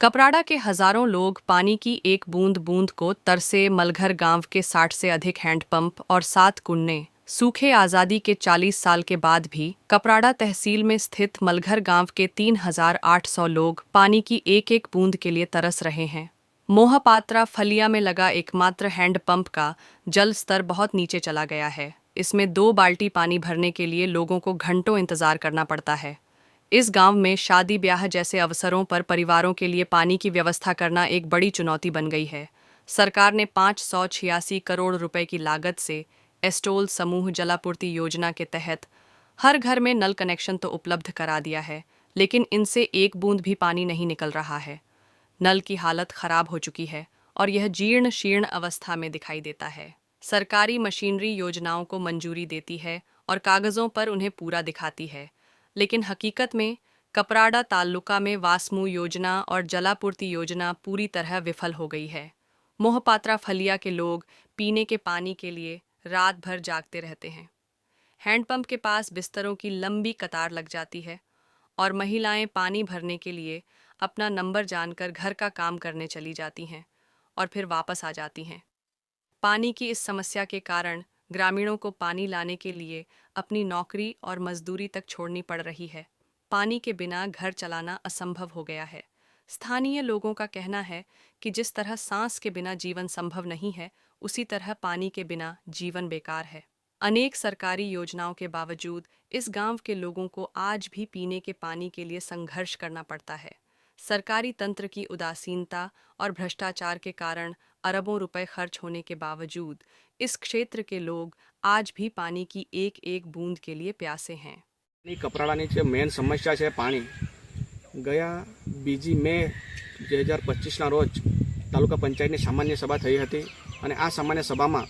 कपराड़ा के हजारों लोग पानी की एक बूंद बूंद को तरसे मलघर गांव के 60 से अधिक हैंडपंप और 7 कुन्ने सूखे आज़ादी के 40 साल के बाद भी कपराड़ा तहसील में स्थित मलघर गांव के 3,800 लोग पानी की एक एक बूंद के लिए तरस रहे हैं। मोहपात्रा फलिया में लगा एकमात्र हैंडपंप का जल स्तर बहुत नीचे चला गया है। इसमें 2 बाल्टी पानी भरने के लिए लोगों को घंटों इंतजार करना पड़ता है। इस गांव में शादी ब्याह जैसे अवसरों पर परिवारों के लिए पानी की व्यवस्था करना एक बड़ी चुनौती बन गई है। सरकार ने 586 करोड़ रुपए की लागत से एस्टोल समूह जलापूर्ति योजना के तहत हर घर में नल कनेक्शन तो उपलब्ध करा दिया है, लेकिन इनसे एक बूंद भी पानी नहीं निकल रहा है। नल की हालत खराब हो चुकी है और यह जीर्ण शीर्ण अवस्था में दिखाई देता है। सरकारी मशीनरी योजनाओं को मंजूरी देती है और कागजों पर उन्हें पूरा दिखाती है, लेकिन हकीकत में कपराड़ा तालुका में वास्मू योजना और जलापूर्ति योजना पूरी तरह विफल हो गई है। मोहपात्रा फलिया के लोग पीने के पानी के लिए रात भर जागते रहते हैं। हैंडपंप के पास बिस्तरों की लंबी कतार लग जाती है और महिलाएं पानी भरने के लिए अपना नंबर जानकर घर का काम करने चली जाती हैं और फिर वापस आ जाती हैं। पानी की इस समस्या के कारण ग्रामीणों को पानी लाने के लिए अपनी नौकरी और मजदूरी तक छोड़नी पड़ रही है। पानी के बिना घर चलाना असंभव हो गया है। स्थानीय लोगों का कहना है कि जिस तरह सांस के बिना जीवन संभव नहीं है, उसी तरह पानी के बिना जीवन बेकार है। अनेक सरकारी योजनाओं के बावजूद इस गांव के लोगों को आज भी पीने के पानी के लिए संघर्ष करना पड़ता है। सरकारी तंत्र की उदासीनता और भ्रष्टाचार के कारण अरबों रुपए खर्च होने के बावजूद इस क्षेत्र के लोग आज भी पानी की एक एक बूंद के लिए प्यासे हैं। कपराड़ानी जे मेन समस्या है पानी। गया 2 મે 2025 रोज तालुका पंचायतनी सामान्य सभा थई हती अने आ सामान्य सभामां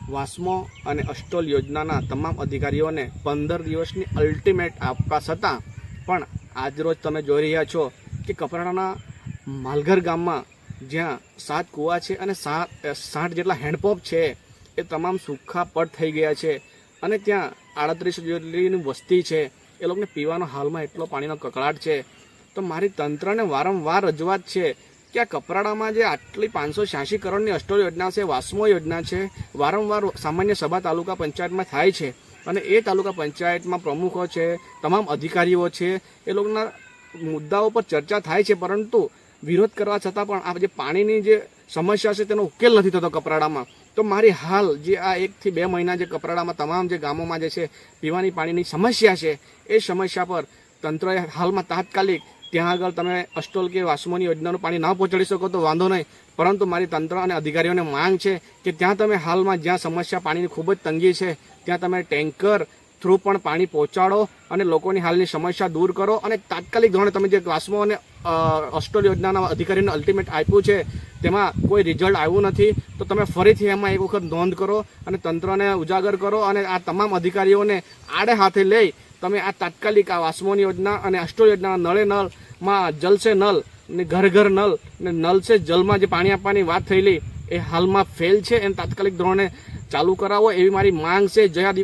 वास्मो अने अष्टोल योजनाना तमाम अधिकारीओने 15 दिवसनी अल्टिमेट आपवा छतां पण आज रोज तमे जोई रह्या छो कि कपराड़ाना मालघर गाममां ज्यां 7 कुआ छे अने 60 जेटला हेन्डपंप छे ए तमाम सूखा पड़ थई गया छे अने त्यां 38 जेटली वस्ती छे ए लोकोने पीवानो हालमां एटलो पाणीनो ककड़ाट छे। तो मारी तंत्रने वारंवार रजूआत छे कि आ कपराड़ामां जे आटली 586 करोड़नी अष्टोल योजना छे, वास्मो योजना छे, वारंवार सामान्य सभा तालुका पंचायतमां थाय छे अने ए तालुका पंचायतमां प्रमुखो छे, तमाम अधिकारीओ छे, ए लोकोना मुद्दाओ पर चर्चा थाय छे, परंतु विरोध करवा छतां पण आ जे पाणीनी जे समस्या छे तेनो उकेल नथी थतो कपराड़ामां। तो मारी हाल जे आ 1 થી 2 મહિના जे कपराड़ामां तमाम जे गामोमां जे छे पीवानी पाणीनी समस्या छे ए समस्या पर तंत्रए हालमां तात्कालिक त्यां आगळ तमे अष्टोल के वास्मोनी योजनानुं पाणी न पहोंचाडी शको तो वांधो नहीं, परंतु मारी तंत्र अने अधिकारीओने मांग छे कि त्यां तमे हालमां ज्यां समस्या पाणीनी खूब ज तंगी छे त्यां तमे टेन्कर थ्रू पण पाणी पहोंचाडो अने लोकोनी हालनी समस्या दूर करो अने तात्कालिक धोरणे तमे जे वास्मो अने अष्टोल योजनाना अधिकारीने अल्टिमेट आप्युं छे तेमां कोई रिजल्ट आव्युं नथी, तो तमे फरीथी एमां एक वखत नोंध करो अने तंत्रने उजागर करो अने आ तमाम अधिकारीओने आड़े हाथे लई तमे आ तात्कालिक आ वास्मोनी योजना अने अष्टोल योजना नळे नल मां जल से नल ने घर घर नल ने नल से जल में जे पाणी आपवानी वात थयेली ए हालमां फेल छे एने तात्कालिक धोरणे चालू करावो एवी मारी मांग छे। जय